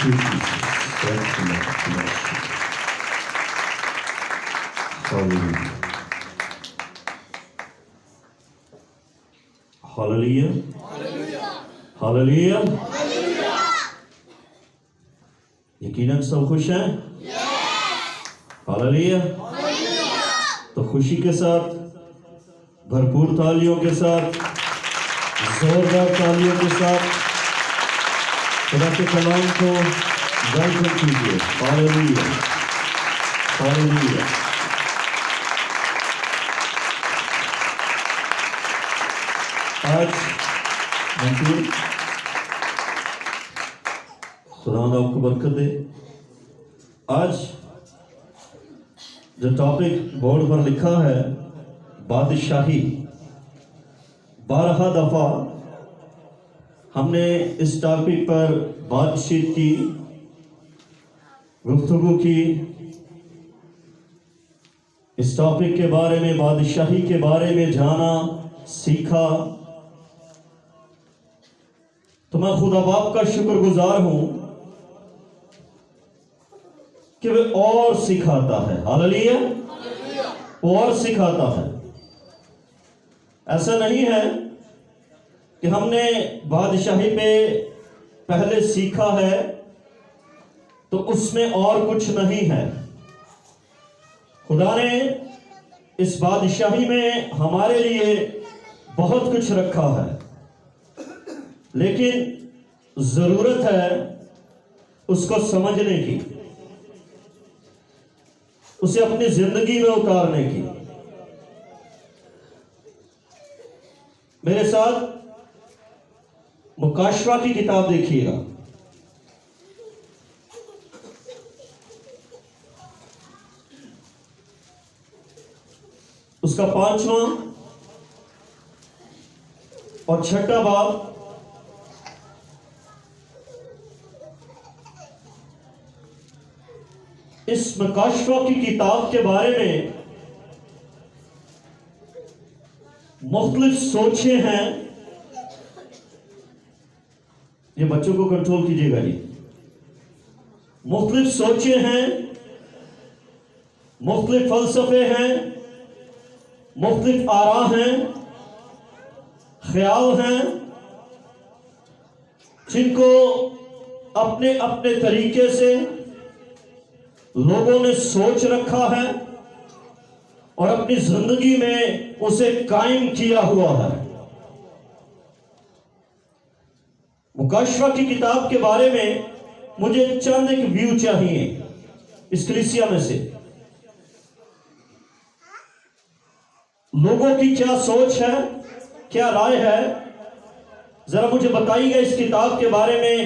you, Jesus. Thank you, Lord. Bless you. Hallelujah. Hallelujah. Hallelujah. यकीनन सब खुश हैं? हालेलुया। तो खुशी के साथ, भरपूर तालियों के साथ, जोरदार तालियों के साथ खुदा के कलाम को वेलकम कीजिए। Hallelujah, hallelujah. आज मंजूर खुदा आपको बरकत दे। आज जो टॉपिक बोर्ड पर लिखा है बादशाही, 12 दफा हमने इस टॉपिक पर बातचीत की, गुफ्तगू की। इस टॉपिक के बारे में, बादशाही के बारे में जाना, सीखा। तो मैं खुदा बाप का शुक्रगुजार हूं कि वे और सिखाता है। हालेलुया, और सिखाता है। ऐसा नहीं है कि हमने बादशाही पे पहले सीखा है तो उसमें और कुछ नहीं है। खुदा ने इस बादशाही में हमारे लिए बहुत कुछ रखा है, लेकिन जरूरत है उसको समझने की, उसे अपनी जिंदगी में उतारने की। मेरे साथ मुकाशवा की किताब देखिएगा। उसका 5वां और 6ठा बाब। इस मुकाशवा की किताब के बारे में मुख्तलिफ सोचें हैं। ये बच्चों को कंट्रोल कीजिएगा जी। मुख्तलिफ सोचें हैं, मुख्तलिफ फलसफे हैं, मुख्तलिफ आरा हैं, ख्याल हैं, जिनको अपने अपने तरीके से लोगों ने सोच रखा है और अपनी जिंदगी में उसे कायम किया हुआ है। मुकाशवा की किताब के बारे में मुझे चंद एक व्यू चाहिए इस कलीसिया में से। लोगों की क्या सोच है, क्या राय है, जरा मुझे बताइएगा। इस किताब के बारे में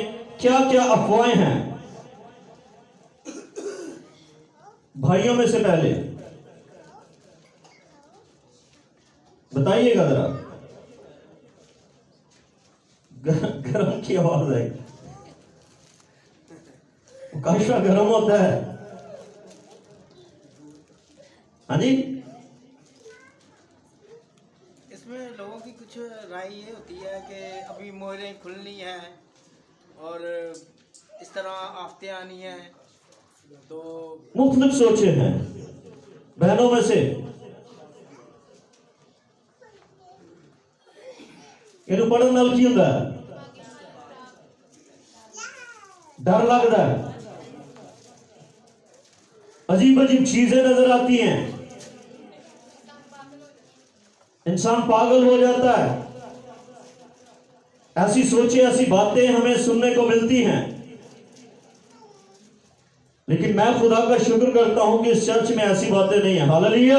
क्या क्या अफवाहें हैं? भाइयों में से पहले बताइएगा जरा। गरम की आवाज है। मुकाशवा गरम होता है। हाँ जी, इसमें लोगों की कुछ राय ये होती है कि अभी मोहरें खुलनी हैं और इस तरह आफतें आनी हैं। तो मुख्तलिफ सोचे हैं बहनों में से। इन्हें पढ़ने नाल की होता है? डर लगता है, अजीब अजीब चीजें नजर आती हैं, इंसान पागल हो जाता है। ऐसी सोचें, ऐसी बातें हमें सुनने को मिलती हैं। लेकिन मैं खुदा का शुक्र करता हूं कि इस चर्च में ऐसी बातें नहीं है। Hallelujah,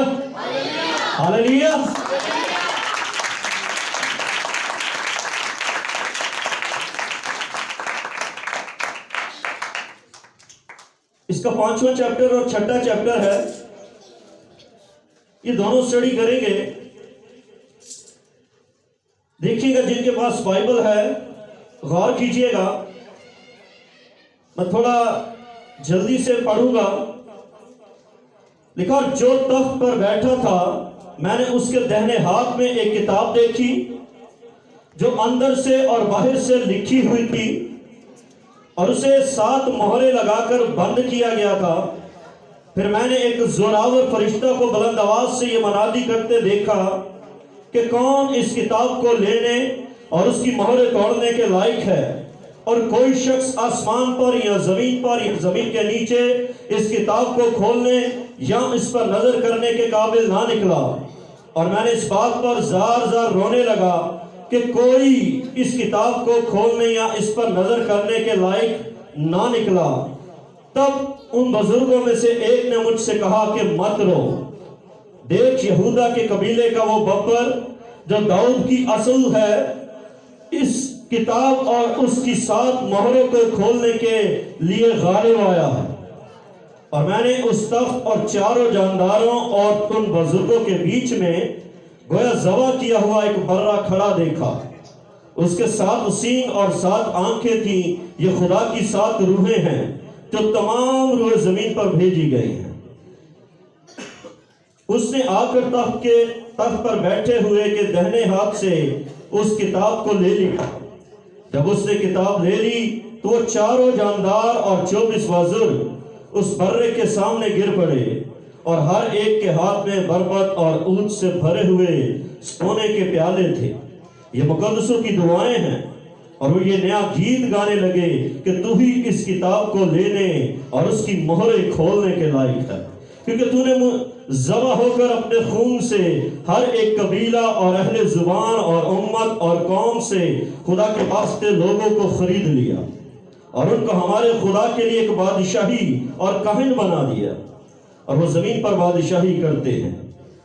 hallelujah. इसका 5वां चैप्टर और 6ठा चैप्टर है। ये दोनों स्टडी करेंगे। देखिएगा, जिनके पास बाइबल है गौर कीजिएगा। मैं थोड़ा जल्दी से पढ़ूंगा। लिखा, जो तख्त पर बैठा था मैंने उसके दाहिने हाथ में एक किताब देखी जो अंदर से और बाहर से लिखी हुई थी और उसे 7 मोहरें लगाकर बंद किया गया था। फिर मैंने एक जोरावर फरिश्ता को बुलंद आवाज से ये मनादी करते देखा कि कौन इस किताब को लेने और उसकी मोहरें तोड़ने के लायक है। और कोई शख्स आसमान पर या जमीन के नीचे इस किताब को खोलने या इस पर नजर करने के काबिल ना निकला। और मैंने इस बात पर जार जार रोने लगा कि कोई इस किताब को खोलने या इस पर नजर करने के लायक ना निकला। तब उन बुजुर्गों में से एक ने मुझसे कहा कि मत रो, देख यहूदा के कबीले का वो बब्बर जो दाऊद की असल है, इस किताब और उसकी 7 मोहरों को खोलने के लिए गालिब आया है। और मैंने उस तख्त और चारों जानदारों और उन बुजुर्गों के बीच में गोया जवा किया हुआ एक बर्रा खड़ा देखा। उसके 7 सींग और 7 आंखें थी। ये खुदा की 7 रूहें हैं जो तमाम रूहें जमीन पर भेजी गई हैं। उसने आकर तख्त पर बैठे हुए के दाहिने हाथ से उस किताब को ले लिया। जब उसने किताब ले ली तो वो चारों जानदार और 24 बुजुर्ग उस बर्रे के सामने गिर पड़े और हर एक के हाथ में बरबत और ऊंट से भरे हुए सोने के प्याले थे। ये मुकद्दसों की दुआएं हैं। और वो ये नया गीत गाने लगे कि तू ही इस किताब को लेने और उसकी मोहरें खोलने के लायक है, क्योंकि तूने ज़बा होकर अपने खून से हर एक कबीला और अहले जुबान और उम्मत और कौम से खुदा के वास्ते लोगों को खरीद लिया और उनको हमारे खुदा के लिए एक बादशाही और काहिन बना दिया, और वो जमीन पर बादशाही करते हैं।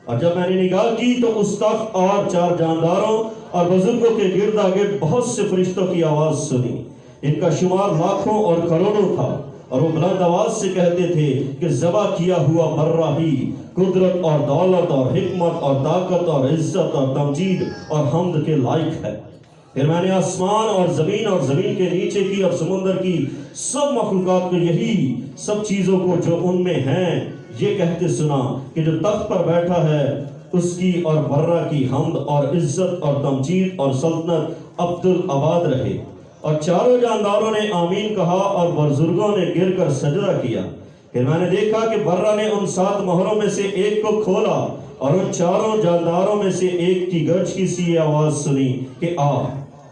और जब मैंने निगाह की तो उस तख्त और 4 जानदारों और बुजुर्गों के गिर्द गिर्द बहुत से फरिश्तों की आवाज सुनी। इनका शुमार लाखों और करोड़ों था और वो बुलंद आवाज से कहते थे कि ज़बा किया हुआ बर्रा ही कुदरत और दौलत और हिकमत और ताकत और इज्जत और तमजीद और हम्द के लायक है। फिर मैंने आसमान और ज़मीन के नीचे की और समुद्र की सब मखलूकात को, यही सब चीज़ों को जो उनमें हैं, ये कहते सुना कि जो तख्त पर बैठा है उसकी और बर्रा की हम्द और इज्जत और तमजीद और सल्तनत अब्दुल आबाद रहे। और चारों जानदारों ने आमीन कहा और बुजुर्गों ने गिरकर सजदा किया। फिर मैंने देखा कि बर्रा ने उन 7 मोहरों में से एक को खोला और उन चारों जानदारों में से एक की गर्ज की सी आवाज सुनी कि आ।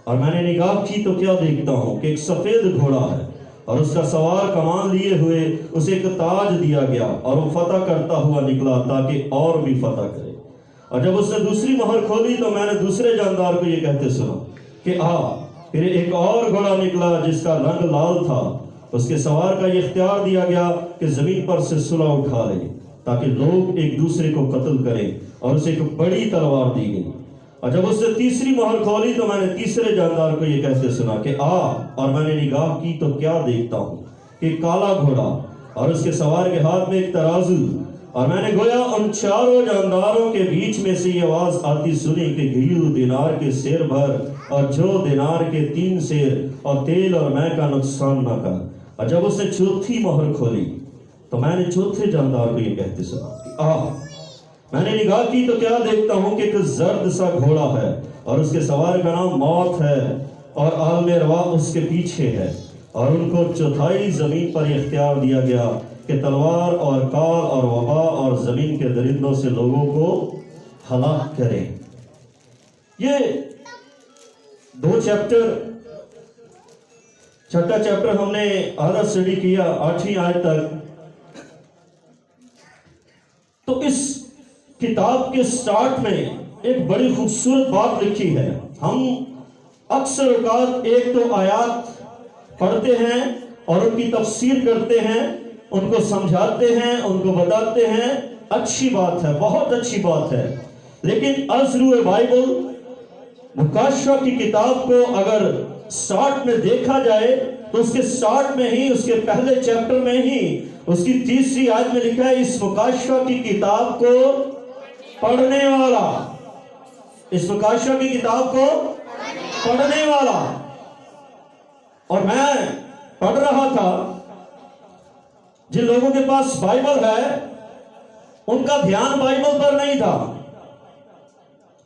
और मैंने निगाह की तो क्या देखता हूँ कि एक सफेद घोड़ा है और उसका सवार कमान लिए हुए उसे एक ताज दिया गया और वो फतह करता हुआ निकला ताकि और भी फतह करे। और जब उसने दूसरी मोहर खोली तो मैंने दूसरे जानदार को ये कहते सुना कि आ। फिर एक और घोड़ा निकला जिसका रंग लाल था। उसके सवार का ये इख्तियार दिया गया कि जमीन पर से सुलह उठा ले ताकि लोग एक दूसरे को कत्ल करें, और उसे एक बड़ी तलवार दी गई। और जब उसने तीसरी मोहर खोली तो मैंने तीसरे जानदार को ये कहते सुना कि आ। और मैंने निगाह की तो क्या देखता हूँ कि काला घोड़ा और उसके सवार के हाथ में एक तराजू। और मैंने गोया उन चारों जानदारों के बीच में से ये आवाज आती सुनी कि घी दिनार के सेर भर और जो दिनार के 3 सेर और तेल और मैं का नुकसान न कर। और जब उसने चौथी मोहर खोली तो मैंने चौथे जानदार को ये कहते सुना कि आ। मैंने निगाह की तो क्या देखता हूँ कि एक जर्द सा घोड़ा है और उसके सवार का नाम मौत है और आलमे रवा उसके पीछे है। और उनको चौथाई जमीन पर इख्तियार दिया गया कि तलवार और काल और वबा और जमीन के दरिंदों से लोगों को हलाक करें। ये 2 चैप्टर, छठा चैप्टर हमने आधा स्टडी किया 8वीं आयत तक। तो इस किताब के स्टार्ट में एक बड़ी खूबसूरत बात लिखी है। हम अक्सर औकात एक तो आयात पढ़ते हैं और उनकी तफसीर करते हैं, उनको समझाते हैं, उनको बताते हैं, अच्छी बात है, बहुत अच्छी बात है। लेकिन अज़रूए बाइबल मुकाशवा की किताब को अगर स्टार्ट में देखा जाए तो उसके स्टार्ट में ही, उसके पहले चैप्टर में ही उसकी 3री आयत में लिखा है, इस मुकाशवा की किताब को पढ़ने वाला, इस मुकाशवा की किताब को पढ़ने वाला। और मैं पढ़ रहा था, जिन लोगों के पास बाइबल है उनका ध्यान बाइबल पर नहीं था।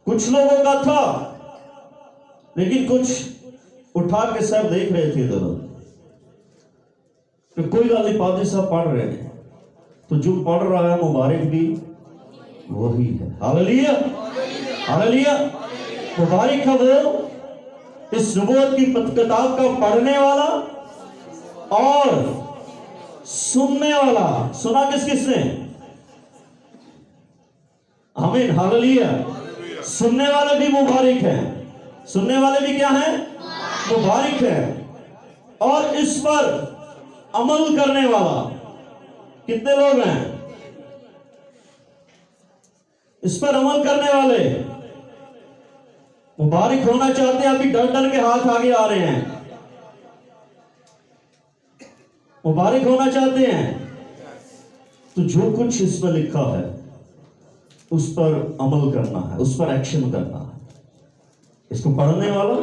कुछ लोगों का था लेकिन कुछ उठा के सर देख रहे थे इधर। कि कोई गल नहीं, पादरी साहब पढ़ रहे हैं तो जो पढ़ रहा है मुबारक भी वही है। Hallelujah, hallelujah. मुबारक है वो इस नबूवत की किताब का पढ़ने वाला और सुनने वाला। सुना किस किसने? आमीन, हालेलुया। सुनने वाले भी मुबारक हैं, सुनने वाले भी क्या हैं? मुबारक हैं। और इस पर अमल करने वाला कितने लोग हैं? इस पर अमल करने वाले मुबारक होना चाहते हैं। अभी डर डर के हाथ आगे आ रहे हैं। मुबारक होना चाहते हैं तो जो कुछ इसमें लिखा है उस पर अमल करना है, उस पर एक्शन करना है। इसको पढ़ने वाला,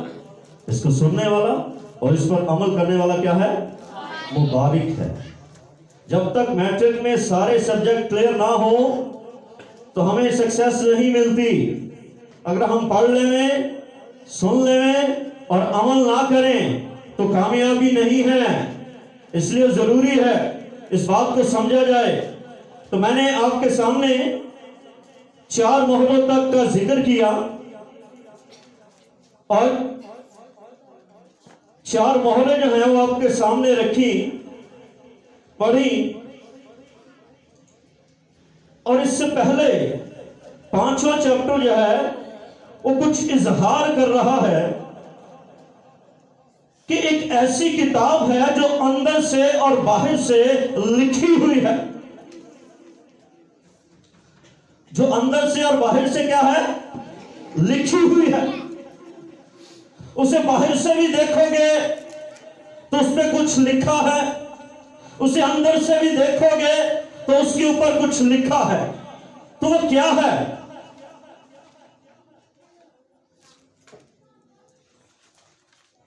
इसको सुनने वाला और इस पर अमल करने वाला क्या है? मुबारक है। जब तक मैट्रिक में सारे सब्जेक्ट क्लियर ना हो तो हमें सक्सेस नहीं मिलती। अगर हम पढ़ लें, सुन लें और अमल ना करें तो कामयाबी नहीं है। इसलिए जरूरी है इस बात को समझा जाए। तो मैंने आपके सामने 4 मोहरों तक का जिक्र किया और 4 मोहरें जो हैं वो आपके सामने रखी, पढ़ी। और इससे पहले 5वां चैप्टर जो है वो कुछ इजहार कर रहा है कि एक ऐसी किताब है जो अंदर से और बाहर से लिखी हुई है। जो अंदर से और बाहर से क्या है? लिखी हुई है। उसे बाहर से भी देखोगे तो उस पर कुछ लिखा है, उसे अंदर से भी देखोगे तो उसके ऊपर कुछ लिखा है। तो वो क्या है?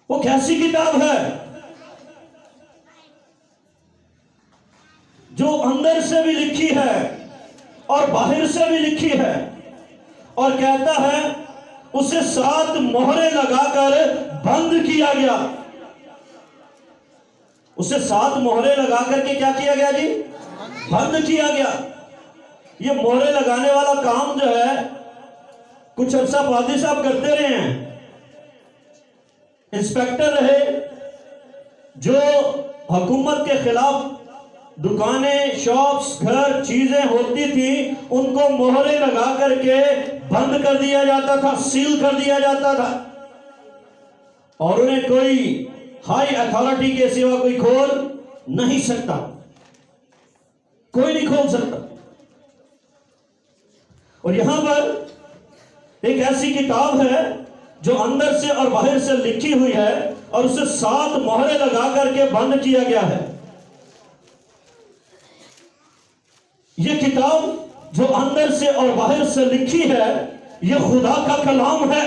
वो कैसी किताब है? जो अंदर से भी लिखी है और बाहर से भी लिखी है। और कहता है उसे 7 मोहरें लगाकर बंद किया गया। उसे 7 मोहरें लगाकर के क्या किया गया जी? बंद किया गया। ये मोहरें लगाने वाला काम जो है कुछ अरसा पादरी साहब करते रहे हैं। इंस्पेक्टर रहे जो हुकूमत के खिलाफ दुकानें, शॉप्स, घर, चीजें होती थी उनको मोहरें लगा करके बंद कर दिया जाता था, सील कर दिया जाता था। और उन्हें कोई हाई अथॉरिटी के सिवा कोई खोल नहीं सकता, कोई नहीं खोल सकता। और यहां पर एक ऐसी किताब है जो अंदर से और बाहर से लिखी हुई है और उसे 7 मोहरें लगा करके बंद किया गया है। यह किताब जो अंदर से और बाहर से लिखी है यह खुदा का कलाम है।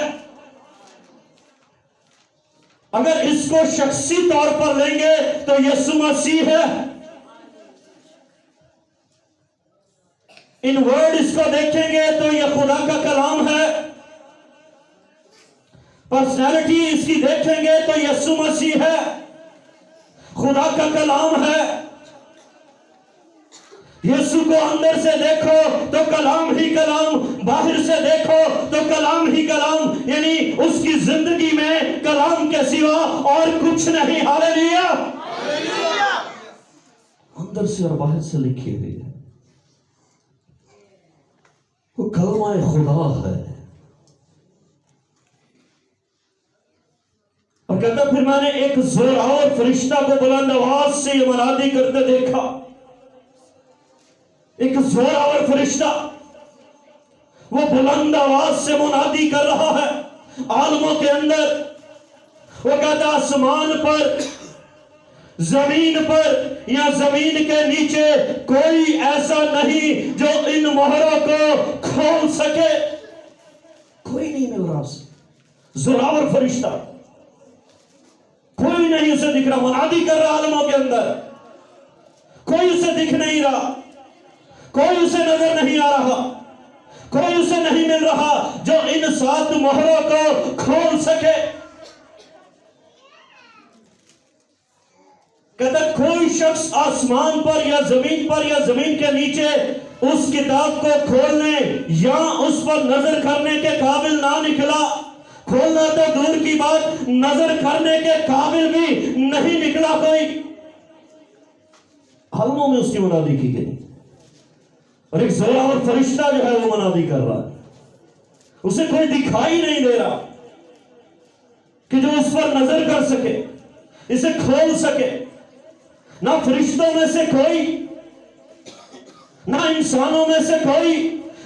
अगर इसको शख्सी तौर पर लेंगे तो यीशु मसीह है। इन वर्ड इसको देखेंगे तो यह खुदा का कलाम है। पर्सनैलिटी इसकी देखेंगे तो यीशु मसीह है, खुदा का कलाम है। यीशु को अंदर से देखो तो कलाम ही कलाम, बाहर से देखो तो कलाम ही कलाम, यानी उसकी जिंदगी में कलाम के सिवा और कुछ नहीं। हालेलुया, अंदर से और बाहर से लिखी हुई है। वो कलमा खुदा है। और कहता फिर मैंने एक जोरावर फरिश्ता को बुलंद आवाज से ये मुनादी करते देखा। एक जोरावर फरिश्ता वो बुलंद आवाज से मुनादी कर रहा है आलमों के अंदर। वो कहता आसमान पर, जमीन पर या जमीन के नीचे कोई ऐसा नहीं जो इन मोहरों को खोल सके। कोई नहीं मिल रहा उसे। जोरावर फरिश्ता, कोई नहीं उसे दिख रहा। मुनादी कर रहा आलमों के अंदर, कोई उसे दिख नहीं रहा, कोई उसे नजर नहीं आ रहा, कोई उसे नहीं मिल रहा जो इन 7 मोहरों को खोल सके। कहता कोई शख्स आसमान पर या जमीन के नीचे उस किताब को खोलने या उस पर नजर करने के काबिल ना निकला। खोलना तो दूर की बात, नजर करने के काबिल भी नहीं निकला कोई। आलमों में उसकी मुनादी की गई और एक जोरावर फरिश्ता जो है वो मुनादी कर रहा है। उसे कोई दिखाई नहीं दे रहा कि जो उस पर नजर कर सके, इसे खोल सके। ना फरिश्तों में से कोई, ना इंसानों में से कोई,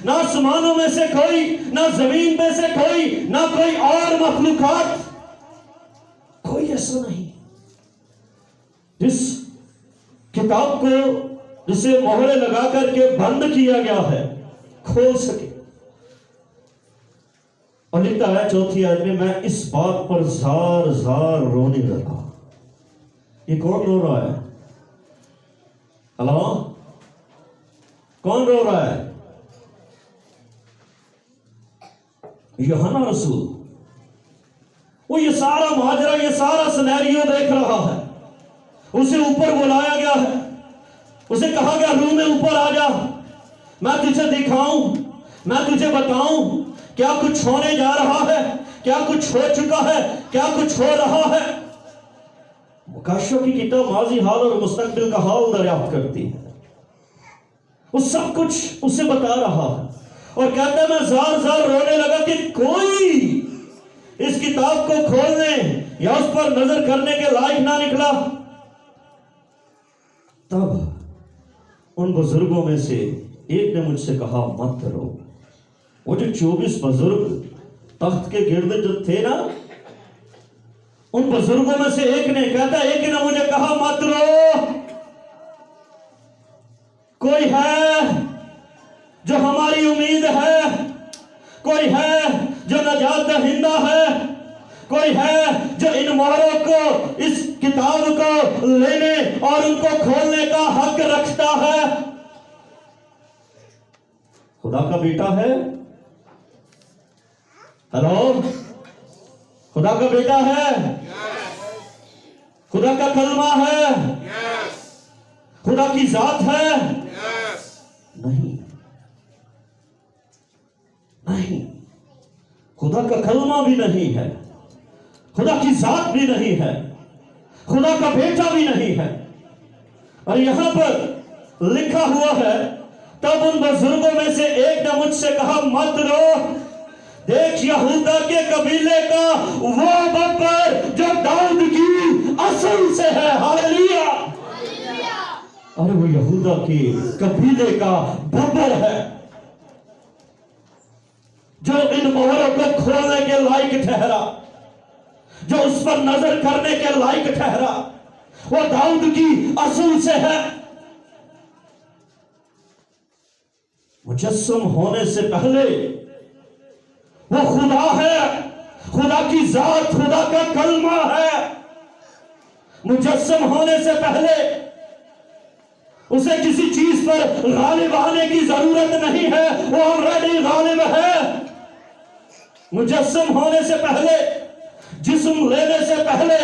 ना आसमानों में से कोई, ना जमीन में से कोई, ना कोई और मखलूकात, कोई ऐसा नहीं जिस किताब को, जिसे मोहरे लगा करके बंद किया गया है, खोल सके। और लिखता है चौथी आयत में, मैं इस बात पर जार जार रोने लगा। ये कौन रो रहा है? हेलो, कौन रो रहा है? यूहन्ना रसूल। वो ये सारा माजरा, ये सारा सिनेरियो देख रहा है। उसे ऊपर बुलाया गया है, उसे कहा गया रूह में ऊपर आ जा, मैं तुझे दिखाऊं, मैं तुझे बताऊं क्या कुछ होने जा रहा है, क्या कुछ हो चुका है, क्या कुछ हो रहा है। मुकाशों की किताब माजी हाल और मुस्तकबिल का हाल दरियाफ्त करती है। वो सब कुछ उसे बता रहा है और कहता है मैं जार जार रोने लगा कि कोई इस किताब को खोलने या उस पर नजर करने के लायक ना निकला। तब उन बुजुर्गों में से एक ने मुझसे कहा मत रो। वो जो 24 बुजुर्ग तख्त के गिर्द जो थे ना, उन बुजुर्गों में से एक ने मुझे कहा मत रो। कोई है जो हमारी उम्मीद है, कोई है जो नजात दहिंदा है, कोई है जो इन मोहरों को, इस किताब को लेने और उनको खोलने का हक रखता है। खुदा का बेटा है। हेलो, खुदा का बेटा है, खुदा का कलमा है, खुदा की जात है। नहीं, नहीं, खुदा का कलमा भी नहीं है, खुदा की जात भी नहीं है, खुदा का बेटा भी नहीं है। और यहां पर लिखा हुआ है, तब उन बुजुर्गों में से एक ने मुझसे कहा मत रो, देख यहूदा के कबीले का वो बब्बर जो दाऊद की असल से है। हालेलुया। अरे वो यहूदा के कबीले का बब्बर है जो इन मोहरों को खोलने के लायक ठहरा, जो उस पर नजर करने के लायक ठहरा। वो दाऊद की असल से है। मुजस्सम होने से पहले वो खुदा है, खुदा की जात, खुदा का कलमा है। मुजस्सम होने से पहले उसे किसी चीज पर गालिब आने की जरूरत नहीं है, वो ऑलरेडी गालिब है। मुजस्सम होने से पहले, जिस्म लेने से पहले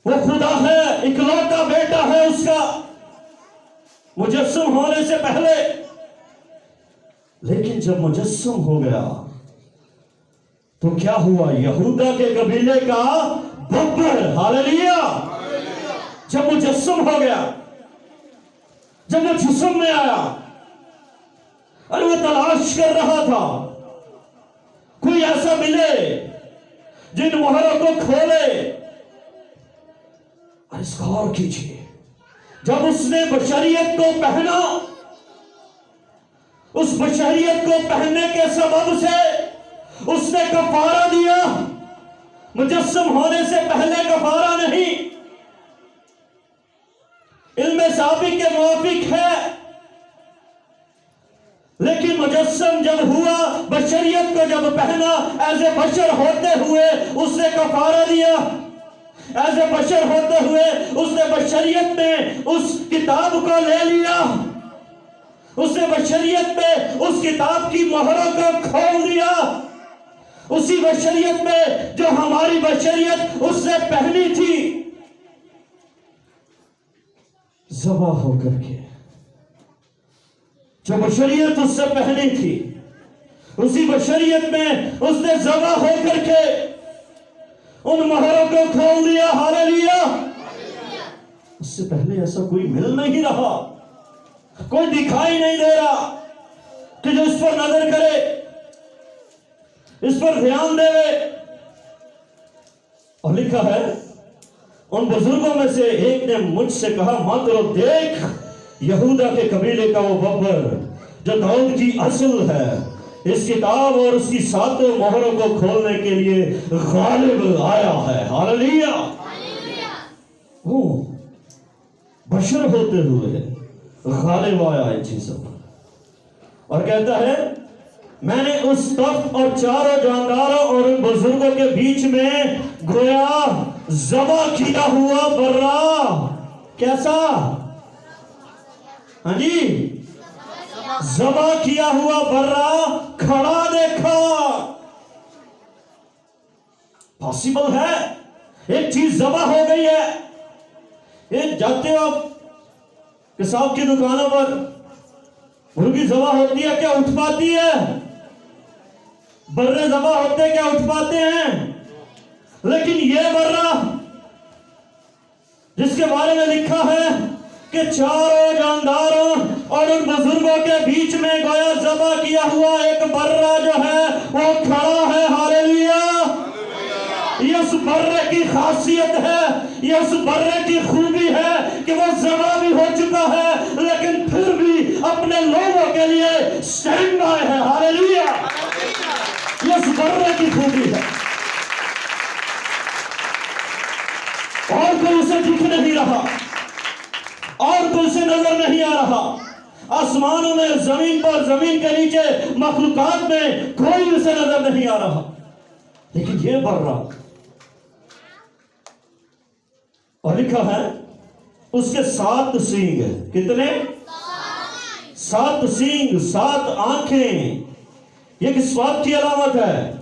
वो खुदा है, इकलौता बेटा है उसका, मुजस्सम होने से पहले। लेकिन जब मुजस्सम हो गया तो क्या हुआ? यहूदा के कबीले का बब्बर। हालेलुया। जब मुजस्सम हो गया, जब वो जिस्म में आया, अरे वो तलाश कर रहा था कोई ऐसा मिले जिन मोहरों को खोले। गौर कीजिए, जब उसने बशरियत को पहना, उस बशरियत को पहनने के सबब से उसने कफारा दिया। मुजस्सम होने से पहले कफारा नहीं, इल्मे साबिक के मुआफिक है। लेकिन मुजस्सम जब हुआ, बशरियत को जब पहना, एज ए बशर होते हुए उसने कफारा दिया। एज ए बशर होते हुए उसने बशरियत में उस किताब को ले लिया, उसने बशरियत में उस किताब की मोहरों को खोल दिया। उसी बशरियत में जो हमारी बशरियत उसने पहनी थी, जबा होकर के, जो बशरियत उससे पहनी थी, उसी बशरियत में उसने जबा होकर के उन मोहरों को खोल दिया। हालेलुया। उससे पहले ऐसा कोई मिल नहीं रहा, कोई दिखाई नहीं दे रहा कि जो इस पर नजर करे, इस पर ध्यान देवे। और लिखा है, उन बुजुर्गों में से एक ने मुझसे कहा, मात्र देख, यहूदा के कबीले का वो बब्बर जो दाऊद की असल है, इस किताब और उसकी सातों मोहरों को खोलने के लिए गालिब आया है। हालेलुया। वो बशर होते हुए गालिब आया इन चीजों पर। और कहता है, मैंने उस तख्त और चारों जानदारों और उन बुजुर्गों के बीच में गोया जबा किया हुआ बर्रा, कैसा? हाँ जी, जबा किया हुआ बर्रा खड़ा देखा। पॉसिबल है, एक चीज जबा हो गई है। एक जाते हो आप किसाब की दुकानों पर, मुर्गी जबा होती है, क्या उठ पाती है? बर्रे जबा होते क्या उठ पाते हैं? लेकिन यह बर्रा जिसके बारे में लिखा है कि चारों जानदारों और उन बुजुर्गों के बीच में गोया जबा किया हुआ एक बर्रा जो है वो खड़ा है। हालेलुया। ये उस बर्रे की खासियत है, ये उस बर्रे की खूबी है कि वो जबा भी हो चुका है, लेकिन फिर भी अपने लोगों के लिए स्टैंड बाय है। हालेलुया। ये उस बर्रे की खूबी है, और कोई उसे दिख नहीं रहा, और कोई उसे नजर नहीं आ रहा। आसमानों में, जमीन पर, जमीन के नीचे, मखलूकात में कोई उसे नजर नहीं आ रहा। लेकिन यह बर्रा, और लिखा है उसके 7 सींग। कितने? 7 सींग, 7 आंखें। ये किस बात की अलामत है?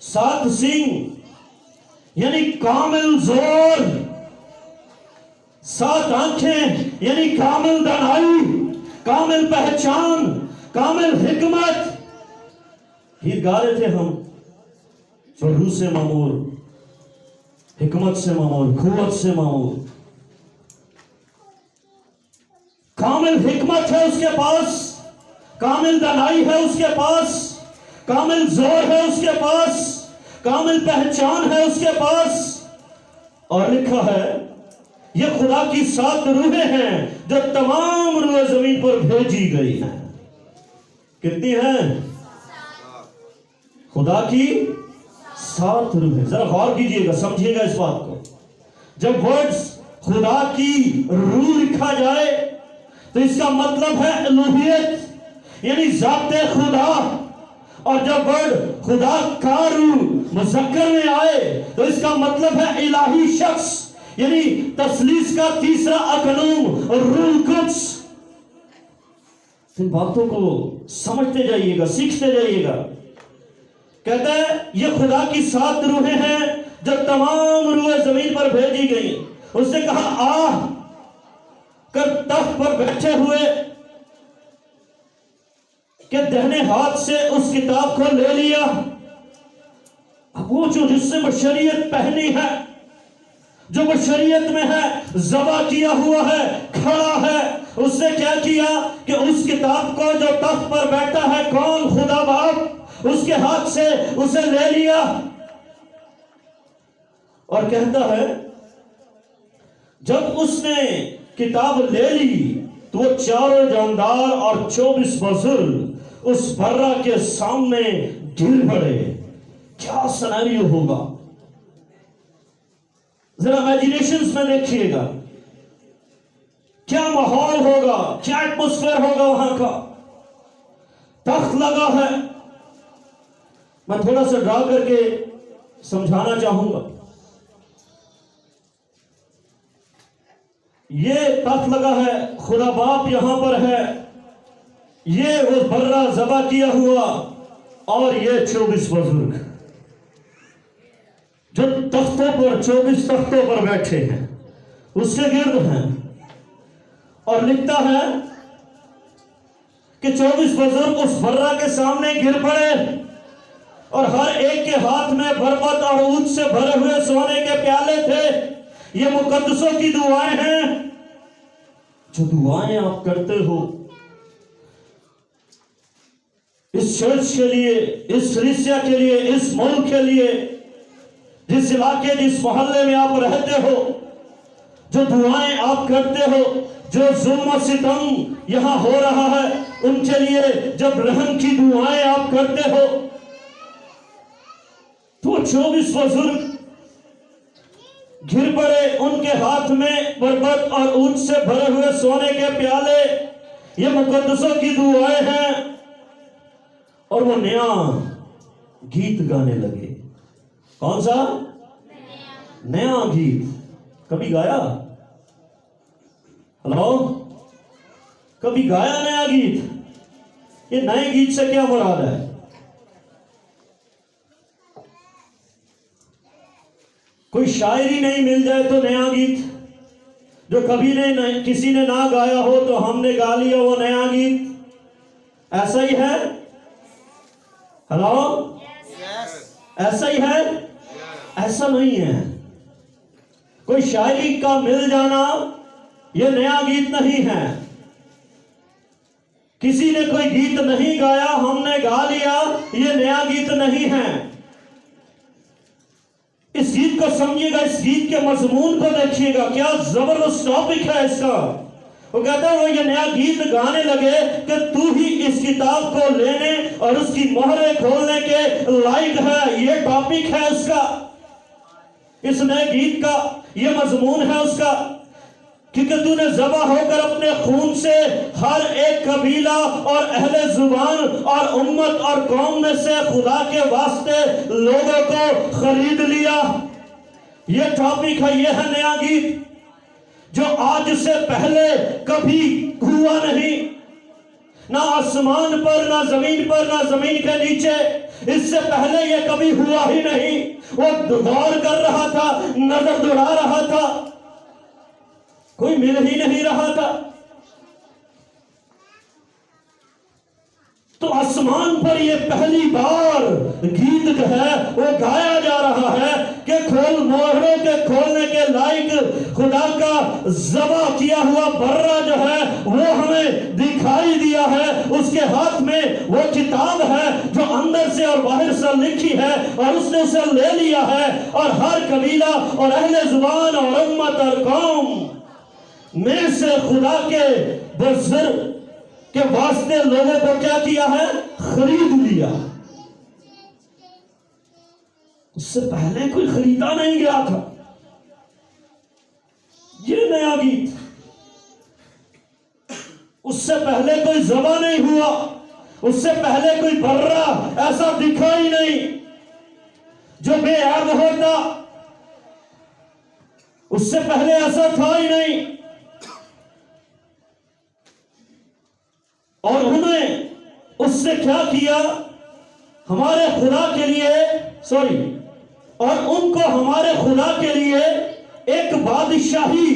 7 सींग यानी कामिल जोर, 7 आंखें यानी कामिल दानाई, कामिल पहचान, कामिल हिकमत। ये गा रहे थे हम, रूह से मामूर, हिकमत से मामूर, कुव्वत से मामूर। कामिल हिकमत है उसके पास, कामिल दानाई है उसके पास, कामिल जोर है उसके पास, कामिल पहचान है उसके पास। और लिखा है, ये खुदा की 7 रूहें हैं जो तमाम रूहें जमीन पर भेजी गई हैं। कितनी हैं? खुदा की 7 रूहें। जरा गौर कीजिएगा, समझिएगा इस बात को। जब वर्ड्स खुदा की रूह लिखा जाए तो इसका मतलब है इल्लुहियत यानी जाते खुदा। और जब वर्ड खुदा का रूह मुज़क्कर में आए तो इसका मतलब है इलाही शख्स यानी तस्लीस का तीसरा अकनूम रूह कुद्स। इन बातों को समझते जाइएगा, सीखते जाइएगा। कहता है ये खुदा की 7 रूहें हैं जब तमाम रूहें जमीन पर भेजी गई। उसने कहा आ कर तख्त पर बैठे हुए के दाहिने हाथ से उस किताब को ले लिया। अब वो जो जिससे बशरियत पहनी है, जो बशरियत में है, जबा किया हुआ है, खड़ा है, उसने क्या किया कि उस किताब को जो तख्त पर बैठा है, कौन? खुदा बाप, उसके हाथ से उसे ले लिया। और कहता है जब उसने किताब ले ली तो वो चारों जानदार और 24 बुजुर्ग उस बर्रा के सामने गिर पड़े। क्या सिनेरियो होगा, जरा इमेजिनेशंस में देखिएगा। क्या माहौल होगा, क्या एटमॉस्फेयर होगा वहां का। तख्त लगा है। मैं थोड़ा सा ड्रा करके समझाना चाहूंगा। ये तख्त लगा है, खुदा बाप यहां पर है, ये वो बर्रा ज़बा किया हुआ, और ये 24 बुजुर्ग। जो तख्तों पर 24 तख्तों पर बैठे हैं उसके गिर्द हैं। और लिखता है कि 24 बुजुर्ग उस बर्रा के सामने गिर पड़े और हर एक के हाथ में बरबत और ऊंट से भरे हुए सोने के प्याले थे। ये मुकद्दसों की दुआएं हैं, जो दुआएं आप करते हो इस चर्च के लिए, इस कलीसिया के लिए, इस मुल्क के लिए, जिस इलाके, जिस मोहल्ले में आप रहते हो, जो दुआएं आप करते हो, जो जुल्म सितम यहां हो रहा है उनके लिए जब रहम की दुआएं आप करते हो, तो 24 बुजुर्ग गिर पड़े, उनके हाथ में बरबत और ऊंट से भरे हुए सोने के प्याले। ये मुकद्दसों की दुआएं हैं। और वो नया गीत गाने लगे। कौन सा नया गीत? कभी गाया? हेलो, कभी गाया नया गीत? ये नए गीत से क्या मुराद है? कोई शायरी नहीं मिल जाए तो नया गीत, जो कभी किसी ने ना गाया हो तो हमने गा लिया वो नया गीत, ऐसा ही है? हेलो, ऐसा ही है? ऐसा नहीं है। कोई शायरी का मिल जाना ये नया गीत नहीं है। किसी ने कोई गीत नहीं गाया, हमने गा लिया, ये नया गीत नहीं है। इस गीत को समझिएगा, इस गीत के मजमून को देखिएगा, क्या जबरदस्त टॉपिक है इसका। वो कहता है वो ये नया गीत गाने लगे कि तू ही इस किताब को लेने और उसकी मोहरें खोलने के लायक है। ये टॉपिक है उसका, इस नए गीत का ये मजमून है उसका। क्योंकि तूने ज़बा होकर अपने खून से हर एक कबीला और अहले जुबान और उम्मत और कौम में से खुदा के वास्ते लोगों को खरीद लिया। ये टॉपिक है, ये है नया गीत, जो आज से पहले कभी हुआ नहीं, ना आसमान पर, ना जमीन पर, ना जमीन के नीचे। इससे पहले ये कभी हुआ ही नहीं। वो गौर कर रहा था, नजर दौड़ा रहा था, कोई मिल ही नहीं रहा था। तो आसमान पर ये पहली बार गीत है वो गाया जा रहा है कि खोल, मोहरों के खोलने के लायक खुदा का ज़बा किया हुआ बर्रा जो है वो हमें दिखाई दिया है। उसके हाथ में वो किताब है जो अंदर से और बाहर से लिखी है, और उसने उसे ले लिया है और हर कबीला और अहले जुबान और उम्मत और कौम में से खुदा के बुजुर्ग के वास्ते लोगों को क्या किया है? खरीद लिया। उससे पहले कोई खरीदा नहीं गया था। ये नया गीत, उससे पहले कोई ज़बा नहीं हुआ, उससे पहले कोई बर्रा ऐसा दिखा ही नहीं जो बेऐब होता। उससे पहले ऐसा था ही नहीं। और उन्हें उससे क्या किया? हमारे खुदा के लिए, और उनको हमारे खुदा के लिए एक बादशाही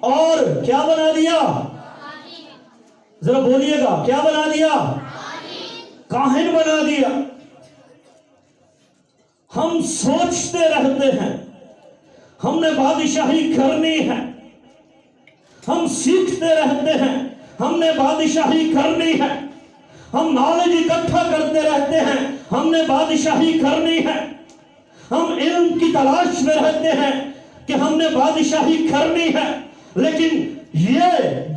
और क्या बना दिया? जरा बोलिएगा, क्या बना दिया? काहिन बना दिया। हम सोचते रहते हैं हमने बादशाही करनी है, हम सीखते रहते हैं हमने बादशाही करनी है, हम नॉलेज इकट्ठा करते रहते हैं हमने बादशाही करनी है, हम इल्म की तलाश में रहते हैं कि हमने बादशाही करनी है। लेकिन ये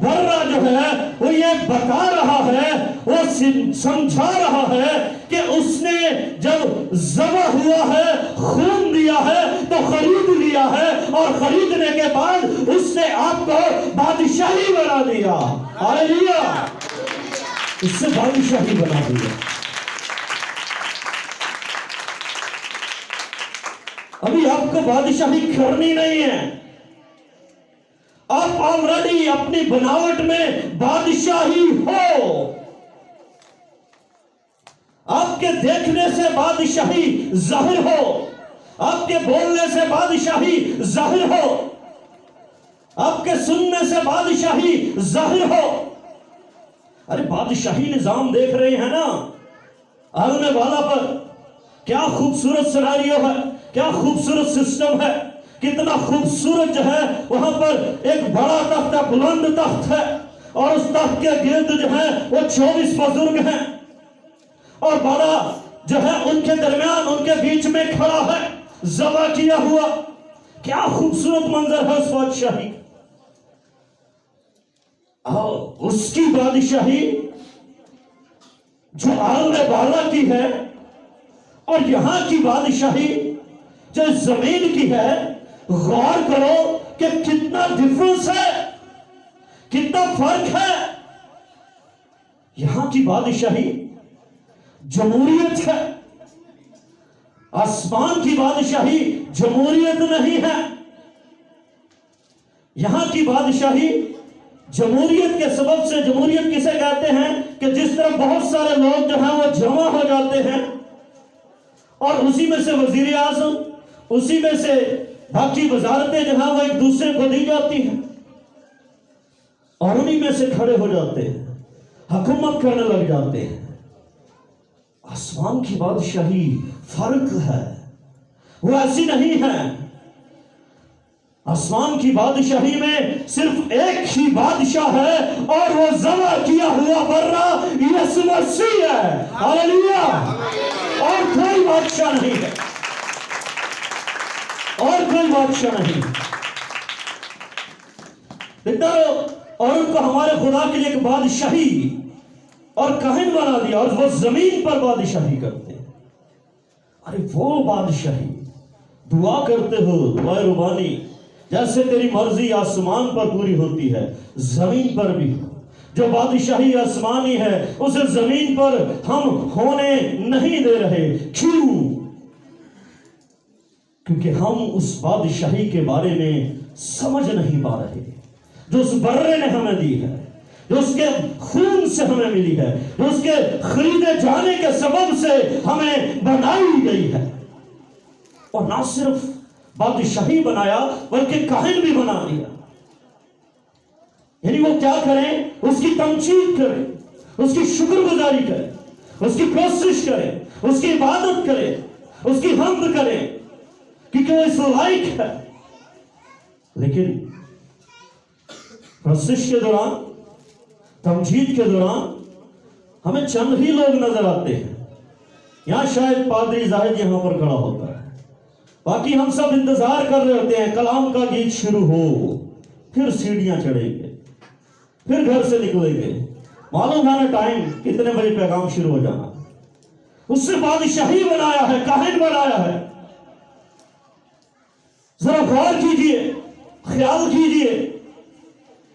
बर्रा जो है वो ये बता रहा है, वो समझा रहा है कि उसने जब ज़बा हुआ है, खून दिया है, तो खरीद लिया है, और खरीदने के बाद उसने आपको बादशाही बना दिया। हालेलुया, इससे बादशाही बना दिया। अभी आपको बादशाही करनी नहीं है, आप ऑलरेडी अपनी बनावट में बादशाही हो। आपके देखने से बादशाही जाहिर हो, आपके बोलने से बादशाही जाहिर हो, आपके सुनने से बादशाही जाहिर हो। अरे बादशाही निजाम देख रहे हैं ना आलम वाला पर, क्या खूबसूरत सिनेरियो है, क्या खूबसूरत सिस्टम है, कितना खूबसूरत जो है वहां पर एक बड़ा तख्त है, बुलंद तख्त है, और उस तख्त के गिर्द जो है वो 24 बुजुर्ग हैं, और बड़ा जो है उनके दरमियान, उनके बीच में खड़ा है ज़बा किया हुआ। क्या खूबसूरत मंजर है उस बादशाही। और उसकी बादशाही जो आलम बाला की है और यहां की बादशाही जो जमीन की है, गौर करो कि कितना डिफरेंस है, कितना फर्क है। यहां की बादशाही जमहूरियत है, आसमान की बादशाही जमहूरियत नहीं है। यहां की बादशाही जमहूरियत के सबब से, जमहूरियत किसे कहते हैं कि जिस तरह बहुत सारे लोग जो हैं वो जमा हो जाते हैं और उसी में से वजीर आजम, उसी में से बाकी वजारतें जो हैं वो एक दूसरे को दी जाती हैं और उन्हीं में से खड़े हो जाते हैं, हुकूमत करने लग जाते हैं। आसमान की बादशाही फर्क है, वो ऐसी नहीं है। आसमान की बादशाही में सिर्फ एक ही बादशाह है और वो ज़बा किया हुआ बर्रा यीशु मसीह है। हालेलुया। और कोई बादशाह नहीं है, और कोई बादशाह नहीं। और उनको हमारे खुदा के लिए एक बादशाही और काहिन बना दिया और वो जमीन पर बादशाही करते हैं। अरे वो बादशाही, दुआ करते हो दुआए रुबानी, जैसे तेरी मर्जी आसमान पर पूरी होती है जमीन पर भी हो। जो बादशाही आसमानी है उसे जमीन पर हम होने नहीं दे रहे। क्यों? क्योंकि हम उस बादशाही के बारे में समझ नहीं पा रहे जो उस बर्रे ने हमें दी है, जो उसके खून से हमें मिली है, जो उसके खरीदे जाने के सबब से हमें बनाई गई है। और ना सिर्फ बादशाही बनाया बल्कि काहिन भी बना दिया। यानी वो क्या करें? उसकी तमजीद करें, उसकी शुक्रगुजारी करें, उसकी कोशिश करें, उसकी इबादत करें, उसकी हम्द करें, क्योंकि वो इस लायक है। लेकिन कोशिश के दौरान, तमजीद के दौरान हमें चंद ही लोग नजर आते हैं। यहां शायद पादरी जाहिद यहां पर खड़ा होता है, बाकी हम सब इंतजार कर रहे होते हैं कलाम का गीत शुरू हो, फिर सीढ़ियां चढ़ेंगे, फिर घर से निकलेंगे, मालूम है ना टाइम कितने बजे पैगाम शुरू हो जाना। उससे बादशाही बनाया है, काहिन बनाया है। जरा गौर कीजिए, ख्याल कीजिए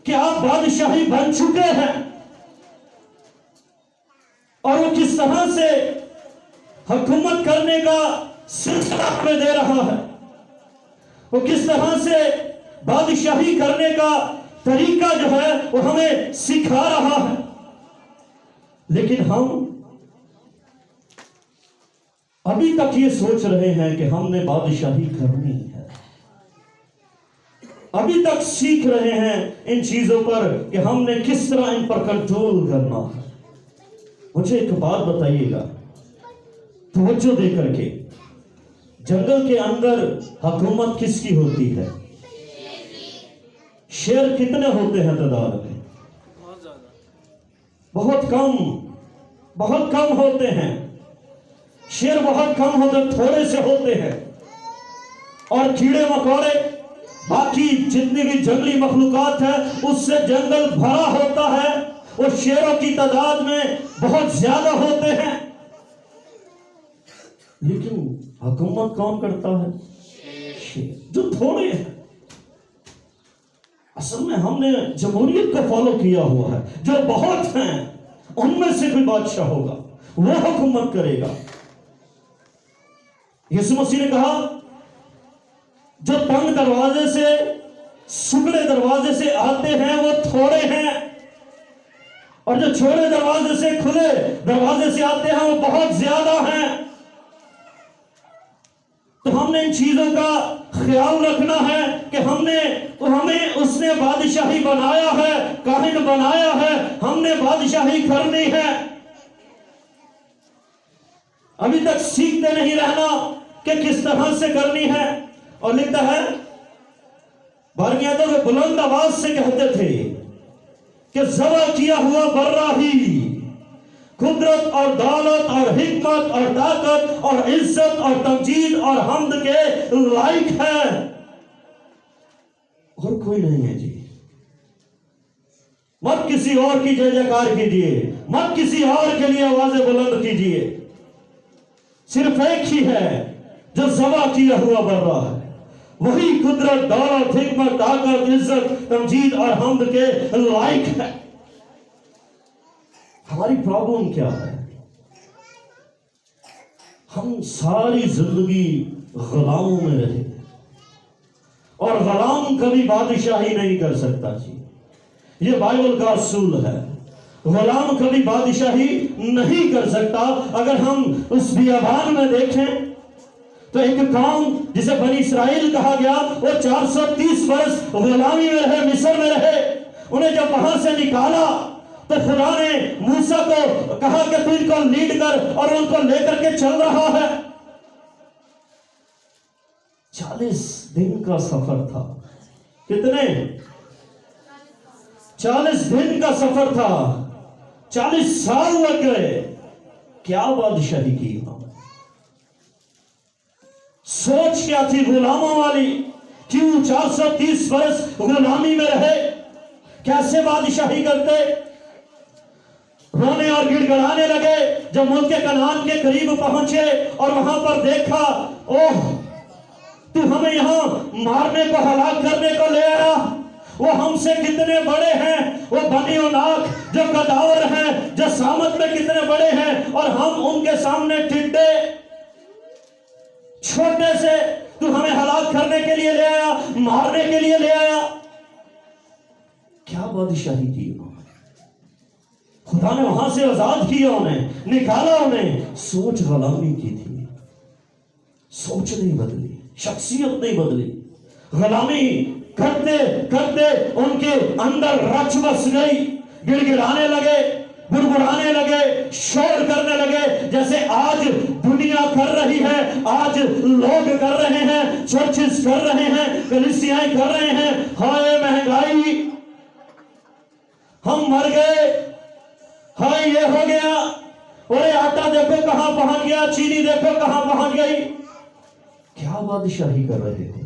कि आप बादशाही बन चुके हैं और वो किस तरह से हुकूमत करने का सिलसिला हमें दे रहा है, वो किस तरह से बादशाही करने का तरीका जो है वो हमें सिखा रहा है। लेकिन हम अभी तक ये सोच रहे हैं कि हमने बादशाही करनी है, अभी तक सीख रहे हैं इन चीजों पर कि हमने किस तरह इन पर कंट्रोल करना है। मुझे एक बात बताइएगा तवज्जो दे करके, जंगल के अंदर हुकूमत किसकी होती है? शेर कितने होते हैं तादाद में? बहुत ज्यादा, बहुत कम होते हैं। शेर बहुत कम होते, थोड़े से होते हैं। और कीड़े मकोड़े, बाकी जितनी भी जंगली मखलूकात है उससे जंगल भरा होता है। वो शेरों की तादाद में बहुत ज्यादा होते हैं। लेकिन हुकूमत कौन करता है? शेर, जो थोड़े हैं। असल में हमने जमहूरियत को फॉलो किया हुआ है। जो बहुत हैं उनमें से कोई बादशाह होगा, वो हुकूमत करेगा। यीशु मसीह ने कहा जो तंग दरवाजे से, सुगड़े दरवाजे से आते हैं वो थोड़े हैं, और जो छोटे दरवाजे से, खुले दरवाजे से आते हैं वो बहुत ज्यादा हैं। तो हम हमने इन चीजों का ख्याल रखना है कि हमें उसने बादशाही बनाया है, काहिन बनाया है, हमने बादशाही करनी है। अभी तक सीखते नहीं रहना कि किस तरह से करनी है। और लिखता है बारगियादों के बुलंद आवाज से कहते थे कि ज़बा किया हुआ बर्रा ही कुदरत और दौलत और हिकमत और ताकत और इज्जत और तमजीद और हम्द के लायक है, और कोई नहीं है जी। मत किसी और की जय जयकार कीजिए, मत किसी और के लिए आवाजें बुलंद कीजिए। सिर्फ एक ही है जो ज़बा किया हुआ बर्रा है, वही कुदरत दौलत हिकमत ताकत इज्जत तमजीद और हम्द के लायक है। हमारी प्रॉब्लम क्या है? हम सारी जिंदगी गुलामों में रहे, और गुलाम कभी बादशाही नहीं कर सकता जी। ये बाइबल का असूल है, गुलाम कभी बादशाही नहीं कर सकता। अगर हम उस बियाबान में देखें तो एक कौम जिसे बनी इस्राएल कहा गया, वो 430 वर्ष गुलामी में रहे, मिस्र में रहे। उन्हें जब वहां से निकाला तो खुदा ने मूसा को कहा कि तू इनको लीड कर, और उनको लेकर के चल रहा है। 40 दिन का सफर था। कितने? 40 दिन का सफर था। 40 साल लग गए। क्या बादशाही की उन्होंने? सोच क्या थी गुलामों वाली? क्यों 430 वर्ष गुलामी में रहे? कैसे बादशाही करते? रोने और गिड़गिड़ाने लगे जब मुल्क कनान के करीब पहुंचे और वहां पर देखा, ओह तू हमें यहां मारने को, हलाक करने को ले आया। वो हमसे कितने बड़े हैं, वो बनी नाक जो कदावर हैं, जो सामत में कितने बड़े हैं, और हम उनके सामने टिड्डे छोटे से। तू हमें हलाक करने के लिए ले आया, मारने के लिए ले आया। क्या बादशाही की उन्होंने? खुदा ने वहां से आजाद किया, उन्हें निकाला, उन्हें। सोच गुलामी की थी, सोच नहीं बदली, शख्सियत नहीं बदली। गुलामी करते करते उनके अंदर रच बस गई। गिड़गिड़ाने लगे, बुड़बुड़ाने लगे, शोर करने लगे, जैसे आज दुनिया कर रही है, आज लोग कर रहे हैं, चर्चेस कर रहे हैं, कलीसियाएं कर रहे हैं। हाय महंगाई, हम मर गए, हाय ये हो गया, और आटा देखो कहां पहुंच गया, चीनी देखो कहां पहुंच गई। क्या बादशाही कर रहे हो?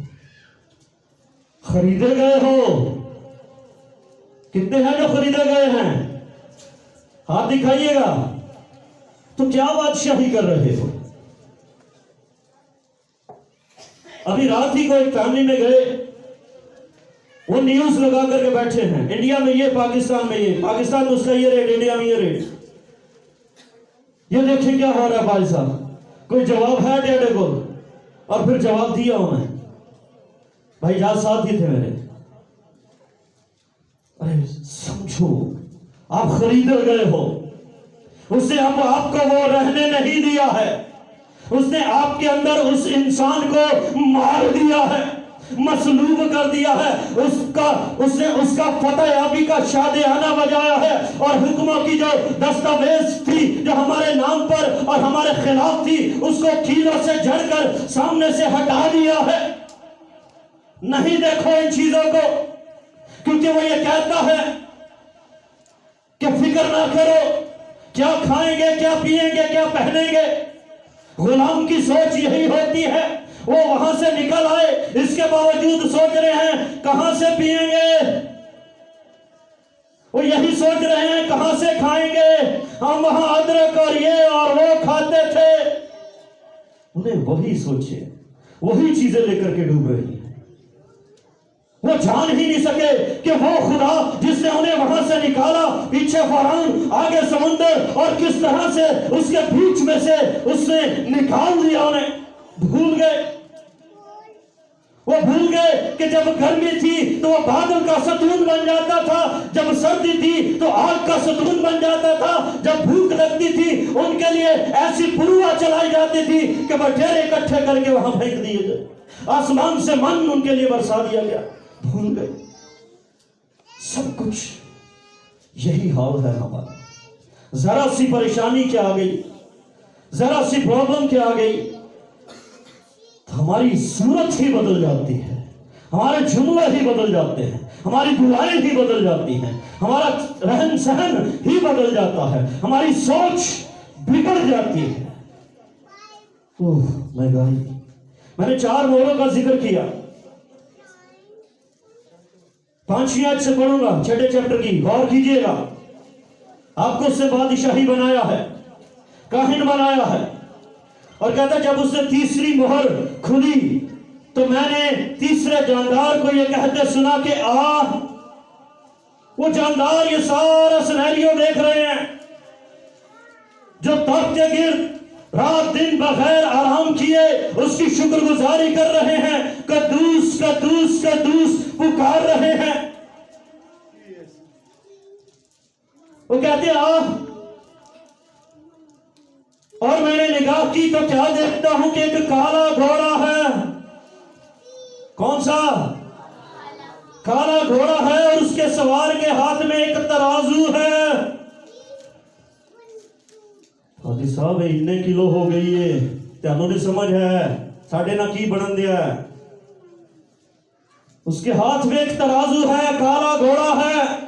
खरीदे गए हो? कितने हैं जो खरीदे गए हैं? हाथ दिखाइएगा। तो क्या बादशाही कर रहे हो? अभी रात ही को एक फैमिली में गए, वो न्यूज लगा करके बैठे हैं, इंडिया में ये, पाकिस्तान में ये, पाकिस्तान में उसका ये रेट, इंडिया में ये रेट। ये देखिए क्या हो रहा है भाई साहब। कोई जवाब है डेढ़े को? और फिर जवाब दिया उन्हें। भाई जहां साथ ही थे मेरे। अरे समझो, आप खरीदे गए हो। उसने आपको वो रहने नहीं दिया है। उसने आपके अंदर उस इंसान को मार दिया है, मसलूब कर दिया है। उसने उसका फतेहाबी का शादियाना बजाया है, और हुक्मों की जो दस्तावेज थी जो हमारे नाम पर और हमारे खिलाफ थी, उसको कीलों से जड़कर सामने से हटा दिया है। नहीं देखो इन चीजों को, क्योंकि वो ये कहता है कि फिक्र ना करो, क्या खाएंगे, क्या पिएंगे, क्या पहनेंगे। गुलाम की सोच यही होती है। वो वहां से निकल आए, इसके बावजूद सोच रहे हैं कहां से पिएंगे। वो यही सोच रहे हैं कहां से खाएंगे। हम वहां अदरक और ये और वो खाते थे। उन्हें वही सोचे, वही चीजें लेकर के डूब रही है। वो जान ही नहीं सके कि वो खुदा जिसने उन्हें वहां से निकाला, पीछे फरौन, आगे समुंदर, और किस तरह से उसके बीच में से उसने निकाल दिया, उन्हें भूल गए। वो भूल गए कि जब गर्मी थी तो वो बादल का सतून बन जाता था, जब सर्दी थी तो आग का सतून बन जाता था, जब भूख लगती थी उनके लिए ऐसी पुरुआ चलाई जाती थी कि बटेरे इकट्ठे करके वहां फेंक दिए गए, आसमान से मन उनके लिए बरसा दिया गया। भूल गए सब कुछ। यही हाल है हमारा। जरा सी परेशानी क्या आ गई, जरा सी प्रॉब्लम क्या आ गई, हमारी सूरत ही बदल जाती है, हमारे जुमले ही बदल जाते हैं, हमारी दुआएं ही बदल जाती हैं, हमारा रहन सहन ही बदल जाता है, हमारी सोच बिगड़ जाती है। ओह महंगाई। मैंने 4 मोड़ों का जिक्र किया। 5वीं आयत से पढ़ूंगा 6ठे चैप्टर की, गौर कीजिएगा। आपको उससे बादशाही बनाया है, काहिन बनाया है, और कहता जब उसने तीसरी मोहर खुली तो मैंने तीसरे जानदार को यह कहते सुना कि आ। वो जानदार ये सारा सिनेरियो देख रहे हैं, जो तख्त के गिर्द रात दिन बगैर आराम किए उसकी शुक्रगुजारी कर रहे हैं, कद्दूस कद्दूस कद्दूस पुकार रहे हैं। वो कहते आ, और मैंने निगाह की तो क्या देखता हूं कि एक काला घोड़ा है। कौन सा? काला घोड़ा है, और उसके सवार के हाथ में एक तराजू है। हाजी साहब इतने किलो हो गई है, तेनों नहीं समझ है साढ़े ना की बनन दिया है। उसके हाथ में एक तराजू है, काला घोड़ा है,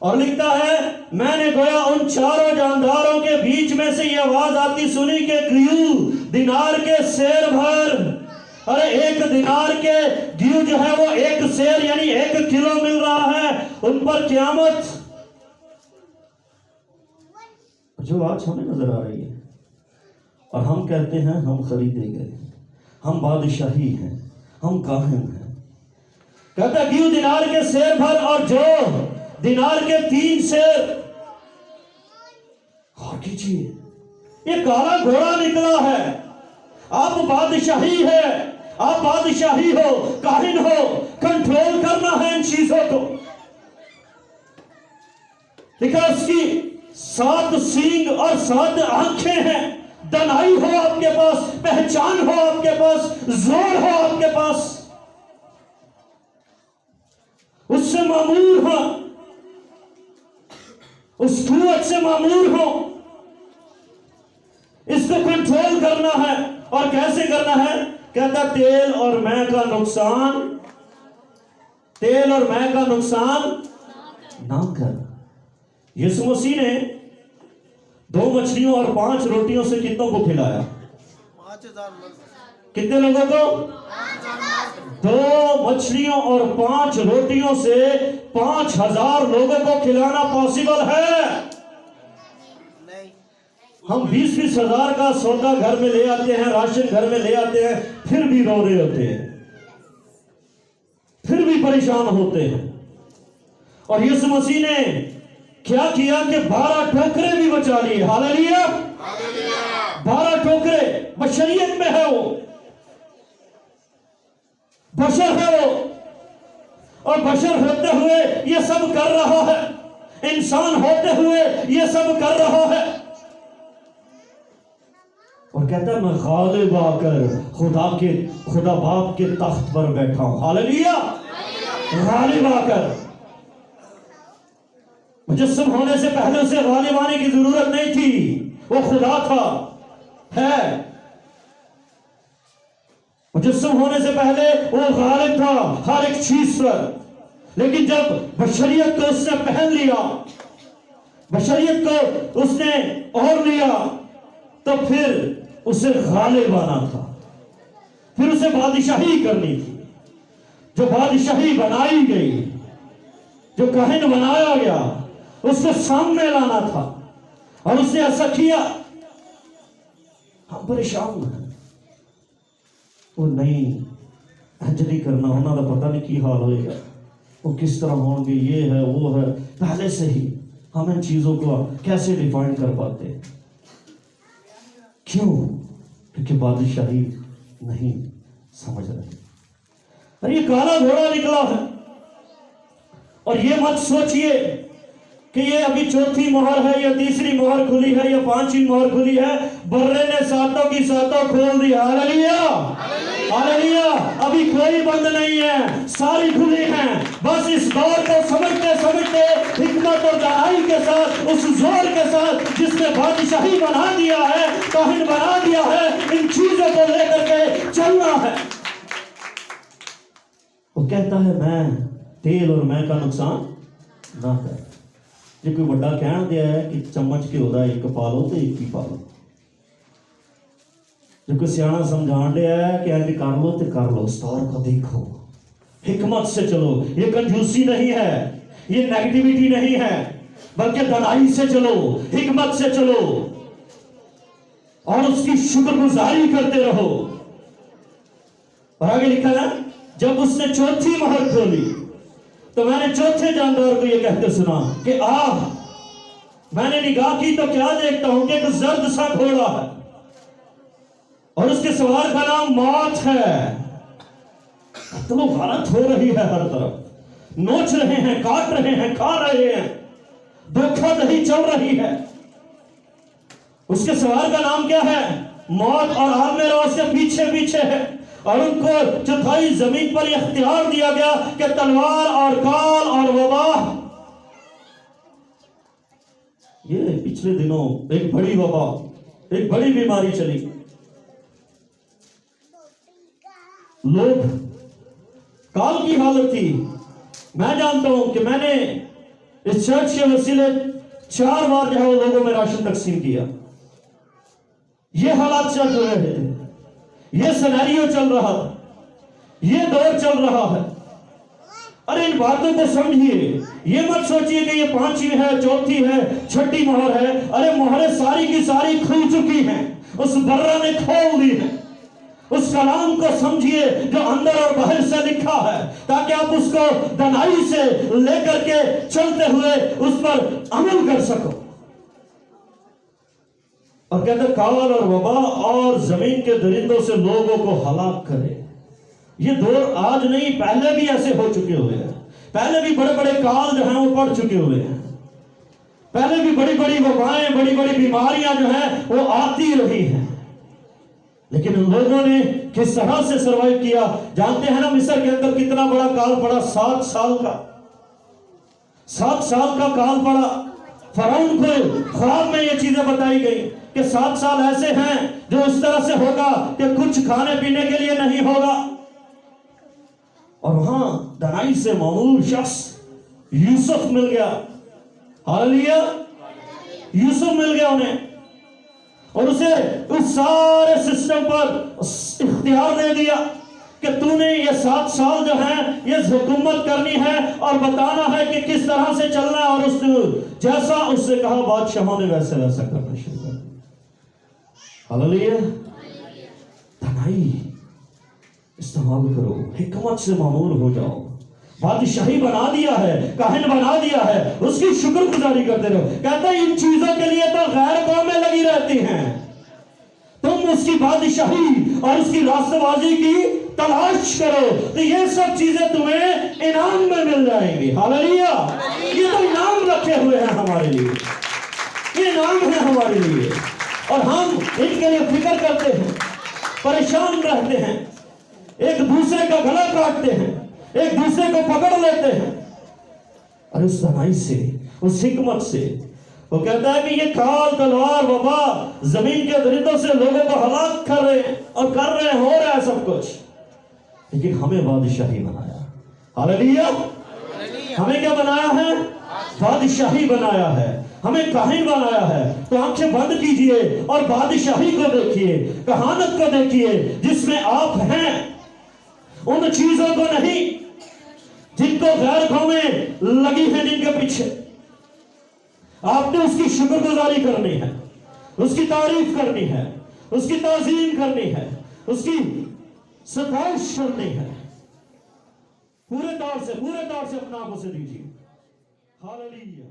और लिखता है मैंने गोया उन चारों जानदारों के बीच में से ये आवाज आती सुनी कि गियू दिनार के शेर भर। अरे 1 दिनार के गियू जो है वो 1 शेर यानी 1 किलो मिल रहा है। उन पर क़यामत जो आज हमें नजर आ रही है, और हम कहते हैं हम खरीदे गए, हम बादशाही हैं, हम काहिन हैं। कहता गियू दिनार के शेर भर, और जो दिनार के 3 शेर। गौर कीजिए, ये काला घोड़ा निकला है। आप बादशाही है, आप बादशाही हो, काहिन हो, कंट्रोल करना है इन चीजों को। लिखा उसकी 7 सींग और 7 आंखें हैं। दनाई हो आपके पास, पहचान हो आपके पास, जोर हो आपके पास, उससे मामूर हो, उस कुव्वत से मामूर हो। इसको कंट्रोल करना है, और कैसे करना है? कहता तेल और मैं का नुकसान, तेल और मैं का नुकसान ना कर। यीशु मसीह ने 2 मछलियों और 5 रोटियों से कितनों को खिलाया? 5000। कितने लोगों को? 2 मछलियों और 5 रोटियों से 5000 लोगों को खिलाना पॉसिबल है? नहीं। हम 20-20 हजार का सौदा घर में ले आते हैं, राशन घर में ले आते हैं, फिर भी रो रहे होते हैं, फिर भी परेशान होते हैं। और यीशु मसीह ने क्या किया कि 12 टोकरे भी बचा लिए। हालेलुया। 12 टोकरे, बशरियत में है वो, बशर है वो, और बशर होते हुए ये सब कर रहा है, इंसान होते हुए ये सब कर रहा है। और कहता है मैं गालिब आकर खुदा बाप के तख्त पर बैठा हूं। हालेलुया। गालिब आकर, मुजस्सम होने से पहले उसे गालिब आने की जरूरत नहीं थी, वो खुदा था, है। मुजस्सम होने से पहले वो गालिब था हर एक चीज पर। लेकिन जब बशरियत को उसने पहन लिया, बशरियत को उसने ओढ़ लिया, तो फिर उसे गालिब आना था, फिर उसे बादशाही करनी थी। जो बादशाही बनाई गई, जो काहिन बनाया गया, उसको सामने लाना था, और उसने ऐसा किया। हम परेशान हैं। वो नहीं अंजलि करना होना तो पता नहीं की हाल होएगा, वो किस तरह होंगे, ये है वो है। पहले से ही हम इन चीजों को कैसे डिफाइन कर पाते? क्यों? क्योंकि बादशाही नहीं समझ रहे। और ये काला घोड़ा निकला है। और ये मत सोचिए कि ये अभी चौथी मोहर है या तीसरी मोहर खुली है या पांचवी मोहर खुली है। बर्रे ने सातों की सातों खोल दी। Hallelujah, hallelujah. अभी कोई बंद नहीं है, सारी खुली हैं। बस इस दौर को समझते समझते हिकमत और दानाई के साथ, उस जोर के साथ जिसने बादशाही बना दिया है, काहिन बना दिया है, इन चीजों को लेकर के चलना है। वो कहता है मैं तेल और मैं का नुकसान ना कर। जो कोई बड़ा कहना दिया है कि चम्मच के होदा एक पालो तो एक ही पालो। जो कोई सियाना समझान दिया है कि ऐसे कर लो तो कर लो, स्टार को देखो, हिकमत से चलो। ये कंजूसी नहीं है, ये नेगेटिविटी नहीं है, बल्कि दनाई से चलो, हिकमत से चलो और उसकी शुक्रगुजारी करते रहो। और आगे लिखा है जब उसने चौथी मोहर खोली तो मैंने चौथे जानदार को यह कहते सुना कि मैंने निगाह की तो क्या देखता हूं कि एक जर्द सा घोड़ा है और उसके सवार का नाम मौत है। तो भारत हो रही है, हर तरफ नोच रहे हैं, काट रहे हैं, खा रहे हैं, धोखाधड़ी चल रही है। उसके सवार का नाम क्या है? मौत। और हाल मेरा उसके पीछे पीछे है और उनको चौथाई जमीन पर इख्तियार दिया गया कि तलवार और काल और वबा। ये पिछले दिनों एक बड़ी वबा, एक बड़ी बीमारी चली। लोग काल की हालत थी। मैं जानता हूं कि मैंने इस चर्च के वसीले 4 बार जो है वो लोगों में राशन तकसीम किया। ये हालात चल रहे थे, ये सिनेरियो चल रहा था, ये दौर चल रहा है। अरे इन बातों को समझिए। ये मत सोचिए कि ये पांचवी है, चौथी है, छठी मोहर है। अरे मोहरें सारी की सारी खुल चुकी हैं, उस बर्रा ने खोल दी है। उस कलाम को समझिए जो अंदर और बाहर से लिखा है, ताकि आप उसको दनाई से लेकर के चलते हुए उस पर अमल कर सको। और कहते काल और वबा और जमीन के दरिंदों से लोगों को हलाक करे। ये दौर आज नहीं, पहले भी ऐसे हो चुके हुए हैं। पहले भी बड़े बड़े काल जो हैं वो पड़ चुके हुए हैं। पहले भी बड़ी बड़ी वबाएं, बड़ी बड़ी बीमारियां जो हैं वो आती रही हैं। लेकिन उन लोगों ने किस तरह से सर्वाइव किया जानते हैं ना? मिस्र के अंदर कितना बड़ा काल पड़ा, 7 साल का। 7 साल का काल पड़ा। फरौन को ख्वाब में ये चीजें बताई गई कि 7 साल ऐसे हैं जो इस तरह से होगा कि कुछ खाने पीने के लिए नहीं होगा। और वहां दनाई से मामूल शख्स यूसुफ मिल गया। हालेलुया, यूसुफ मिल गया उन्हें और उसे उस सारे सिस्टम पर इख्तियार दे दिया कि तूने ये 7 साल जो है ये हुकूमत करनी है और बताना है कि किस तरह से चलना है। और उसने जैसा उससे कहा बादशाहों ने वैसे वैसा करना शुरू कर दिया। हालेलुया। दनाई इस्तेमाल करो, हिकमत से मामूर हो जाओ। बादशाही बना दिया है, काहिन बना दिया है, उसकी शुक्रगुजारी करते रहो। कहता है इन चीजों के लिए तो गैर कौमें लगी रहती हैं, तुम उसकी बादशाही और उसकी रास्तबाजी की तलाश करो तो ये सब चीजें तुम्हें इनाम में मिल जाएंगी। हालेलुया। ये तो इनाम रखे हुए हैं हमारे लिए, ये इनाम है हमारे लिए। और हम इनके लिए फिक्र करते हैं, परेशान रहते हैं, एक दूसरे का गला काटते हैं, एक दूसरे को पकड़ लेते हैं। और उस दनाई से, उस हिकमत से वो कहता है कि ये काल, तलवार, वबा जमीन के दरिंदों से लोगों को हलाक कर रहे हैं और कर रहे हैं, हो रहा है सब कुछ। लेकिन हमें बादशाही बनाया। हालेलुया। हमें क्या बनाया है? बादशाही बनाया है, हमें काहिन बनाया है। तो आंखें बंद कीजिए और बादशाही को देखिए, कहानत को देखिए जिसमें आप हैं। उन चीजों को नहीं जिनको गैर कौमें लगी हैं, जिनके पीछे आपने उसकी शुक्रगुजारी करनी है, उसकी तारीफ करनी है, उसकी ताजीम करनी है, उसकी सताइश करनी है। पूरे तौर से अपना आप उसे दीजिए। हालेलुया।